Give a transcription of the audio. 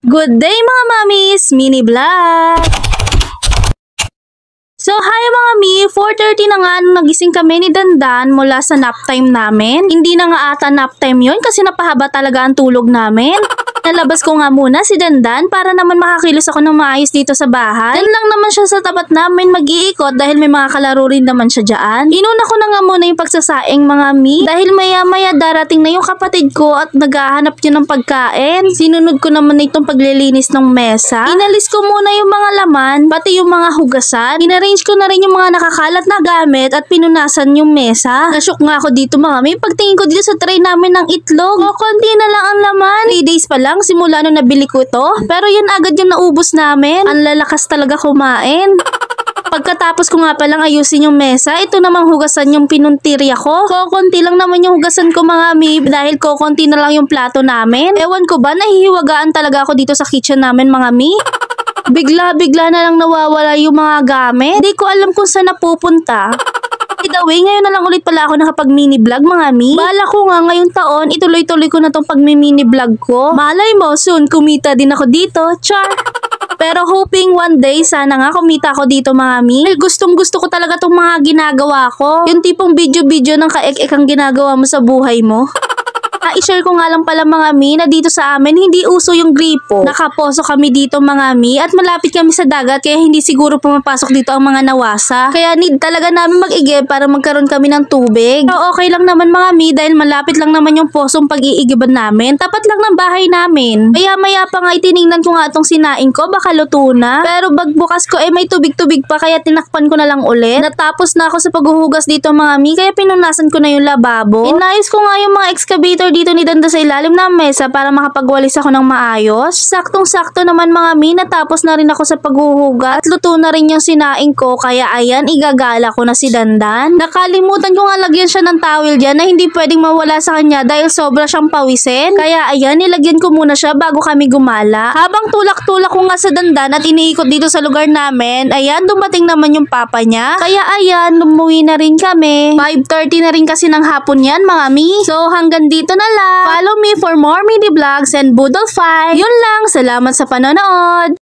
Good day mga mamis! Mini vlog! So hi mga mi! 4:30 na nga nung nagising kami ni Dandan mula sa nap time namin. Hindi na nga ata nap time yun kasi napahaba talaga ang tulog namin. Nalabas ko nga muna si Dandan para naman makakilos ako ng maayos dito sa bahay. Dan lang naman siya sa tapat namin mag-iikot dahil may mga kalaro rin naman siya dyan. Inuna ko na nga muna yung pagsasaing mga mi dahil maya-maya darating na yung kapatid ko at naghahanap yun ng pagkain. Sinunod ko naman na itong paglilinis ng mesa. Inalis ko muna yung mga laman, pati yung mga hugasan. Inarrange ko na rin yung mga nakakalat na gamit at pinunasan yung mesa. Nasyok nga ako dito mga mi. Pagtingin ko dito sa tray namin ng itlog, konti na lang ang laman. 3 days pa lang simula nung nabili ko ito. Pero yan agad yung naubos namin. Ang lalakas talaga kumain. Pagkatapos ko nga palang ayusin yung mesa, ito namang hugasan yung pinuntirya ko. Kokonti lang naman yung hugasan ko mga mi dahil kokonti na lang yung plato namin. Ewan ko ba, nahihiwagaan talaga ako dito sa kitchen namin mga mi. Bigla-bigla na lang nawawala yung mga gamit. Hindi ko alam kung saan napupunta. By the way, ngayon na lang ulit pala ako nakapag-mini vlog mga mi. Bala ko nga ngayong taon, ituloy-tuloy ko na tong pag-mini vlog ko. Malay mo, soon kumita din ako dito. Char! Pero hoping one day, sana nga kumita ako dito mga mi. Gustong gusto ko talaga tong mga ginagawa ko. Yung tipong video-video ng kaek-ek ang ginagawa mo sa buhay mo. I-share ko nga lang pala mga mi na dito sa amin hindi uso yung gripo. Nakaposo kami dito mga mi at malapit kami sa dagat kaya hindi siguro pumapasok dito ang mga nawasa. Kaya need talaga namin mag-igib para magkaroon kami ng tubig. Pero okay lang naman mga mi dahil malapit lang naman yung posong pag-iigiban namin. Tapat lang ng bahay namin. Maya-maya pa nga itiningnan ko nga itong sinaing ko baka luto na. Pero bagbukas ko may tubig-tubig pa kaya tinakpan ko na lang ulit. Natapos na ako sa paghuhugas dito mga mi kaya pinunasan ko na yung lababo. Inayos ko nga yung mga excavator dito ni Danda sa ilalim ng mesa para makapagwalis ako ng maayos. Saktong-sakto naman mga mi, natapos na rin ako sa paghuhugas at luto na rin yung sinaing ko kaya ayan, igagala ko na si Dandan. Nakalimutan ko nga lagyan siya ng towel dyan na hindi pwedeng mawala sa kanya dahil sobra siyang pawisin. Kaya ayan, nilagyan ko muna siya bago kami gumala. Habang tulak-tulak ko nga sa Dandan at iniikot dito sa lugar namin, ayan, dumating naman yung papa niya. Kaya ayan, lumuwi na rin kami. 5:30 na rin kasi ng hapon yan mga mi. So hanggang dito na lang. Follow me for more mini vlogs and Boodle Fight. Yun lang. Salamat sa panonood.